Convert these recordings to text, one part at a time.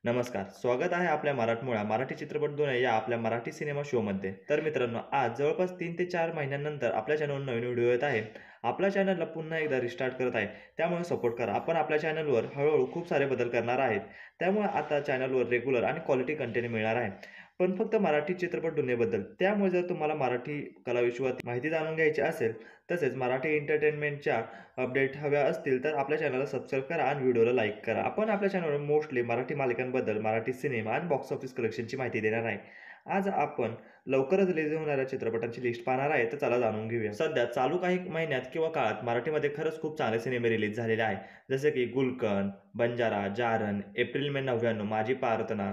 नमस्कार. स्वागत आहे आपल्या मराठमोळा मराठी चित्रपट दुनिया या आपल्या मराठी सिनेमा शोमध्ये. तर मित्रांनो, आज जवळपास 3 ते 4 महिन्यानंतर आपल्या चॅनलवर नवीन व्हिडिओ येत आहे. आपल्या चॅनलला पुन्हा एकदा रिस्टार्ट करत आहे. त्यामुळे सपोर्ट करा. आपण आपल्या चॅनलवर हळू खूप सारे बदल करणार आहेत. त्यामुळे आता चॅनलवर रेग्युलर आणि क्वालिटी कंटेंट मिळणार आहे. पण फक्त मराठी चित्रपट दुनियेबद्दल. त्यामुळे जर तुम्हाला मराठी कलाविश्वात माहिती जाणून घ्यायची असेल, तसेच मराठी एंटरटेनमेंटच्या अपडेट हव्या असतील तर आपल्या चॅनलला सबस्क्राईब करा आणि व्हिडिओला लाईक करा. आपण आपल्या चॅनलवर मोस्टली मराठी मालिकांबद्दल, मराठी सिनेमा आणि बॉक्स ऑफिस कलेक्शनची माहिती देणार आहे. आज आपण लवकरच रिलीज होणाऱ्या चित्रपटांची लिस्ट पाहणार आहे, तर चला जाणून घेऊया. सध्या चालू काही महिन्यात किंवा काळात मराठीमध्ये खरंच खूप चांगले सिनेमे रिलीज झालेले आहेत. जसे की गुलकंद, बंजारा, जारण, एप्रिल मे 99, माझी प्रार्थना,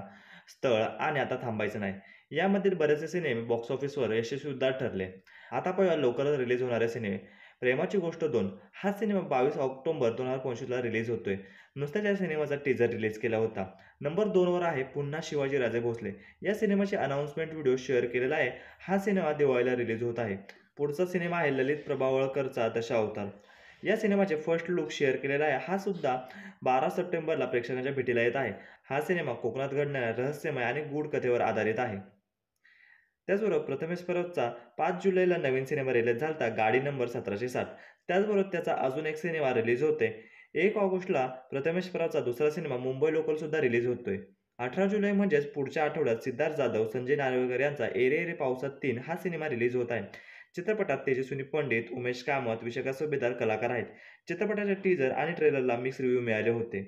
स्थळ आणि आता थांबायचं नाही. यामधील बरेचसे सिनेमे बॉक्स ऑफिसवर यशस्वीसुद्धा ठरले. आता पाहूया लवकरच रिलीज होणारे सिनेमे. प्रेमाची गोष्ट 2 हा सिनेमा 22 ऑक्टोबर 2025ला रिलीज होतोय. नुकताच या सिनेमाचा टीझर रिलीज केला होता. नंबर 2 वर आहे पुन्हा शिवाजीराजे भोसले. या सिनेमाची अनाउन्समेंट व्हिडिओ शेअर केलेला आहे. हा सिनेमा दिवाळीला रिलीज होत आहे. पुढचा सिनेमा आहे ललित प्रभावळकरचा दशावतार. या सिनेमाचे फर्स्ट लुक शेअर केलेला आहे. हा सुद्धा 12 सप्टेंबरला प्रेक्षकांच्या भेटीला येत आहे. हा सिनेमा कोकणात घडणाऱ्या रहस्यमय आणि गूढ कथेवर आधारित आहे. त्याचबरोबर प्रथमेश परबचा 5 जुलैला नवीन सिनेमा रिलीज झालता गाडी नंबर 1707. त्याचबरोबर त्याचा अजून एक सिनेमा रिलीज होते. 1 ऑगस्टला प्रथमेश परबचा दुसरा सिनेमा मुंबई लोकल सुद्धा रिलीज होतोय. 18 जुलै म्हणजेच पुढच्या आठवड्यात सिद्धार्थ जाधव, संजय नार्वेकर यांचा एरे एरे पावसात 3 हा सिनेमा रिलीज होत आहे. चित्रपटात तेजस्विनी पंडित, उमेश कामत, विशाखा सुभेदार कलाकार आहेत. चित्रपटाच्या टीझर आणि ट्रेलरला मिक्स रिव्ह्यू मिळाले होते.